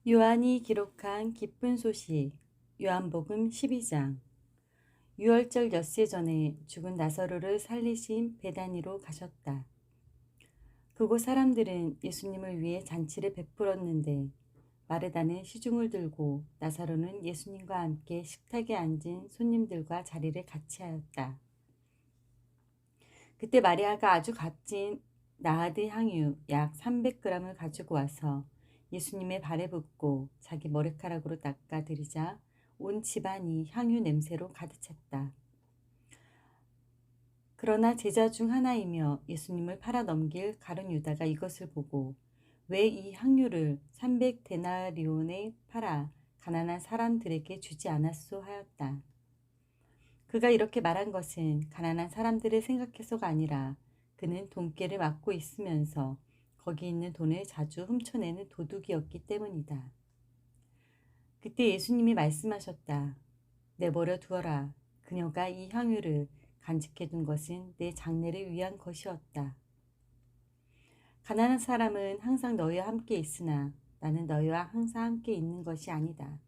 요한이 기록한 기쁜 소식, 요한복음 12장. 유월절 엿새 전에 죽은 나사로를 살리신 베다니로 가셨다. 그곳 사람들은 예수님을 위해 잔치를 베풀었는데 마르다는 시중을 들고 나사로는 예수님과 함께 식탁에 앉은 손님들과 자리를 같이 하였다. 그때 마리아가 아주 값진 나하드 향유 약 300g을 가지고 와서 예수님의 발에 붓고 자기 머리카락으로 닦아드리자 온 집안이 향유 냄새로 가득 찼다. 그러나 제자 중 하나이며 예수님을 팔아 넘길 가룟 유다가 이것을 보고 왜 이 향유를 300데나리온에 팔아 가난한 사람들에게 주지 않았소 하였다. 그가 이렇게 말한 것은 가난한 사람들을 생각해서가 아니라 그는 돈깨를 맡고 있으면서 거기 있는 돈을 자주 훔쳐내는 도둑이었기 때문이다. 그때 예수님이 말씀하셨다. 내버려 두어라. 그녀가 이 향유를 간직해둔 것은 내 장례를 위한 것이었다. 가난한 사람은 항상 너희와 함께 있으나 나는 너희와 항상 함께 있는 것이 아니다.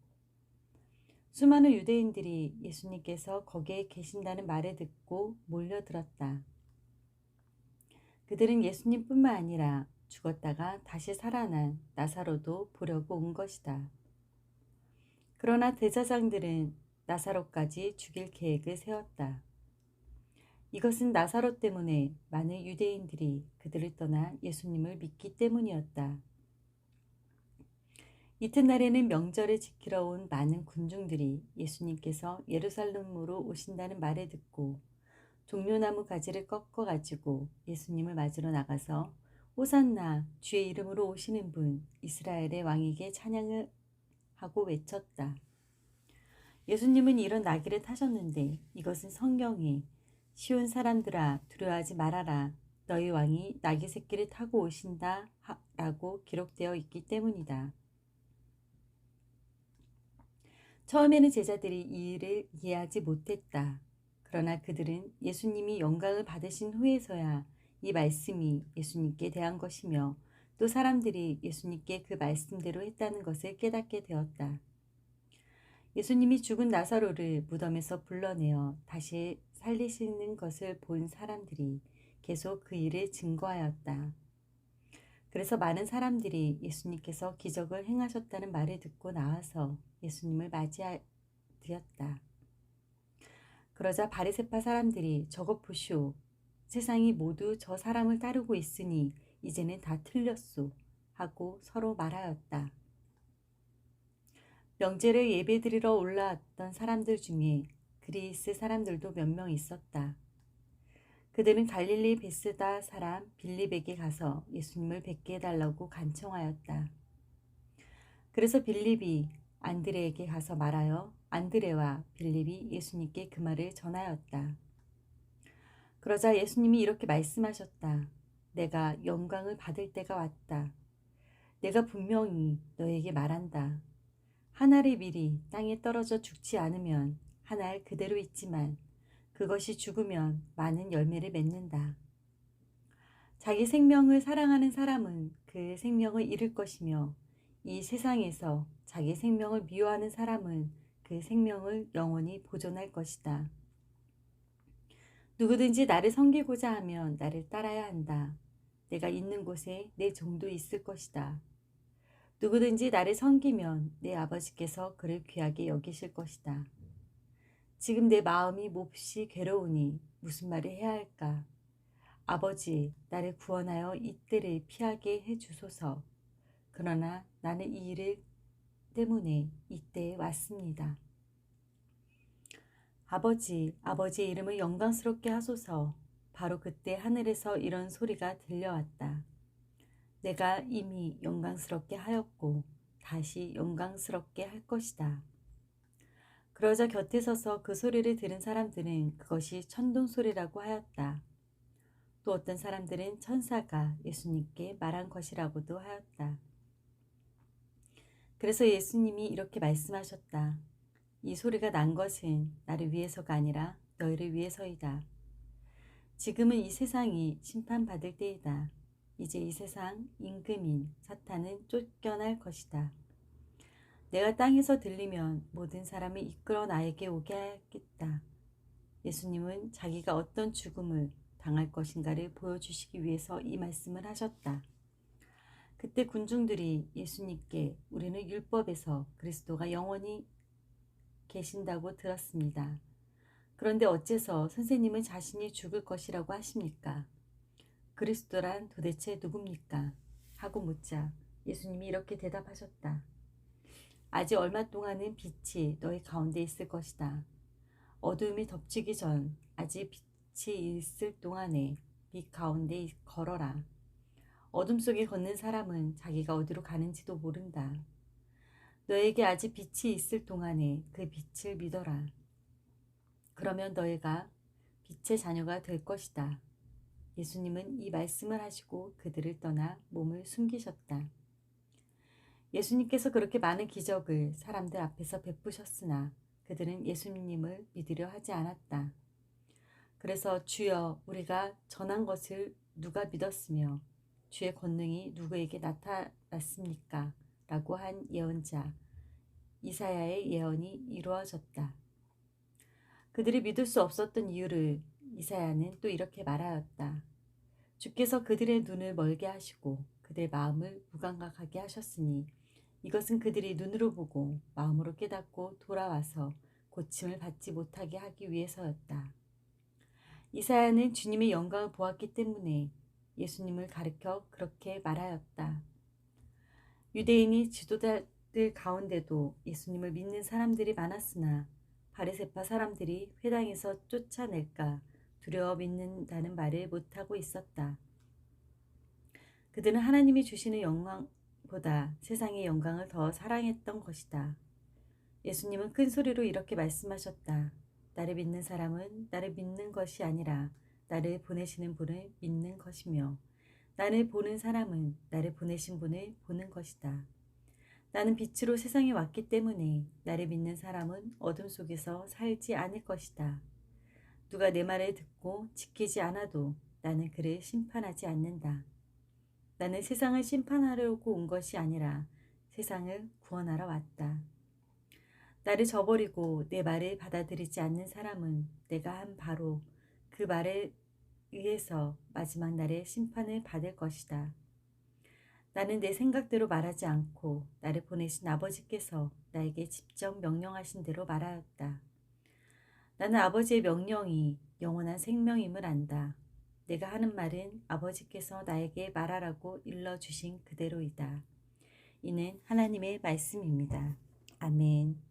수많은 유대인들이 예수님께서 거기에 계신다는 말을 듣고 몰려들었다. 그들은 예수님뿐만 아니라 죽었다가 다시 살아난 나사로도 보려고 온 것이다. 그러나 대제사장들은 나사로까지 죽일 계획을 세웠다. 이것은 나사로 때문에 많은 유대인들이 그들을 떠나 예수님을 믿기 때문이었다. 이튿날에는 명절을 지키러 온 많은 군중들이 예수님께서 예루살렘으로 오신다는 말을 듣고 종려나무 가지를 꺾어 가지고 예수님을 맞으러 나가서 호산나 주의 이름으로 오시는 분 이스라엘의 왕에게 찬양을 하고 외쳤다. 예수님은 이런 나귀를 타셨는데 이것은 성경에 쉬운 사람들아 두려워하지 말아라 너희 왕이 나귀 새끼를 타고 오신다 라고 기록되어 있기 때문이다. 처음에는 제자들이 이 일을 이해하지 못했다. 그러나 그들은 예수님이 영광을 받으신 후에서야 이 말씀이 예수님께 대한 것이며 또 사람들이 예수님께 그 말씀대로 했다는 것을 깨닫게 되었다. 예수님이 죽은 나사로를 무덤에서 불러내어 다시 살리시는 것을 본 사람들이 계속 그 일을 증거하였다. 그래서 많은 사람들이 예수님께서 기적을 행하셨다는 말을 듣고 나와서 예수님을 맞이하였다. 그러자 바리새파 사람들이 저것 보시오. 세상이 모두 저 사람을 따르고 있으니 이제는 다 틀렸소. 하고 서로 말하였다. 명제를 예배드리러 올라왔던 사람들 중에 그리스 사람들도 몇 명 있었다. 그들은 갈릴리 베스다 사람 빌립에게 가서 예수님을 뵙게 해달라고 간청하였다. 그래서 빌립이 안드레에게 가서 말하여 안드레와 빌립이 예수님께 그 말을 전하였다. 그러자 예수님이 이렇게 말씀하셨다. 내가 영광을 받을 때가 왔다. 내가 분명히 너에게 말한다. 한 알의 밀이 땅에 떨어져 죽지 않으면 한 알 그대로 있지만 그것이 죽으면 많은 열매를 맺는다. 자기 생명을 사랑하는 사람은 그 생명을 잃을 것이며 이 세상에서 자기 생명을 미워하는 사람은 그 생명을 영원히 보존할 것이다. 누구든지 나를 섬기고자 하면 나를 따라야 한다. 내가 있는 곳에 내 종도 있을 것이다. 누구든지 나를 섬기면 내 아버지께서 그를 귀하게 여기실 것이다. 지금 내 마음이 몹시 괴로우니 무슨 말을 해야 할까? 아버지, 나를 구원하여 이 때를 피하게 해주소서. 그러나 나는 이 일 때문에 이때에 왔습니다. 아버지, 아버지의 이름을 영광스럽게 하소서. 바로 그때 하늘에서 이런 소리가 들려왔다. 내가 이미 영광스럽게 하였고 다시 영광스럽게 할 것이다. 그러자 곁에 서서 그 소리를 들은 사람들은 그것이 천둥 소리라고 하였다. 또 어떤 사람들은 천사가 예수님께 말한 것이라고도 하였다. 그래서 예수님이 이렇게 말씀하셨다. 이 소리가 난 것은 나를 위해서가 아니라 너희를 위해서이다. 지금은 이 세상이 심판받을 때이다. 이제 이 세상 임금인 사탄은 쫓겨날 것이다. 내가 땅에서 들리면 모든 사람을 이끌어 나에게 오게 하겠다. 예수님은 자기가 어떤 죽음을 당할 것인가를 보여주시기 위해서 이 말씀을 하셨다. 그때 군중들이 예수님께 우리는 율법에서 그리스도가 영원히 계신다고 들었습니다. 그런데 어째서 선생님은 자신이 죽을 것이라고 하십니까? 그리스도란 도대체 누굽니까? 하고 묻자 예수님이 이렇게 대답하셨다. 아직 얼마 동안은 빛이 너희 가운데 있을 것이다. 어두움이 덮치기 전 아직 빛이 있을 동안에 빛 가운데 걸어라. 어둠 속에 걷는 사람은 자기가 어디로 가는지도 모른다. 너에게 아직 빛이 있을 동안에 그 빛을 믿어라. 그러면 너희가 빛의 자녀가 될 것이다. 예수님은 이 말씀을 하시고 그들을 떠나 몸을 숨기셨다. 예수님께서 그렇게 많은 기적을 사람들 앞에서 베푸셨으나 그들은 예수님을 믿으려 하지 않았다. 그래서 주여 우리가 전한 것을 누가 믿었으며 주의 권능이 누구에게 나타났습니까? 라고 한 예언자 이사야의 예언이 이루어졌다. 그들이 믿을 수 없었던 이유를 이사야는 또 이렇게 말하였다. 주께서 그들의 눈을 멀게 하시고 그들의 마음을 무감각하게 하셨으니 이것은 그들이 눈으로 보고 마음으로 깨닫고 돌아와서 고침을 받지 못하게 하기 위해서였다. 이사야는 주님의 영광을 보았기 때문에 예수님을 가리켜 그렇게 말하였다. 유대인이 지도자들 가운데도 예수님을 믿는 사람들이 많았으나 바리새파 사람들이 회당에서 쫓아낼까 두려워 믿는다는 말을 못하고 있었다. 그들은 하나님이 주시는 영광보다 세상의 영광을 더 사랑했던 것이다. 예수님은 큰 소리로 이렇게 말씀하셨다. 나를 믿는 사람은 나를 믿는 것이 아니라 나를 보내시는 분을 믿는 것이며 나를 보는 사람은 나를 보내신 분을 보는 것이다. 나는 빛으로 세상에 왔기 때문에 나를 믿는 사람은 어둠 속에서 살지 않을 것이다. 누가 내 말을 듣고 지키지 않아도 나는 그를 심판하지 않는다. 나는 세상을 심판하려고 온 것이 아니라 세상을 구원하러 왔다. 나를 저버리고 내 말을 받아들이지 않는 사람은 내가 한 바로 그 말에 의해서 마지막 날에 심판을 받을 것이다. 나는 내 생각대로 말하지 않고 나를 보내신 아버지께서 나에게 직접 명령하신 대로 말하였다. 나는 아버지의 명령이 영원한 생명임을 안다. 내가 하는 말은 아버지께서 나에게 말하라고 일러주신 그대로이다. 이는 하나님의 말씀입니다. 아멘.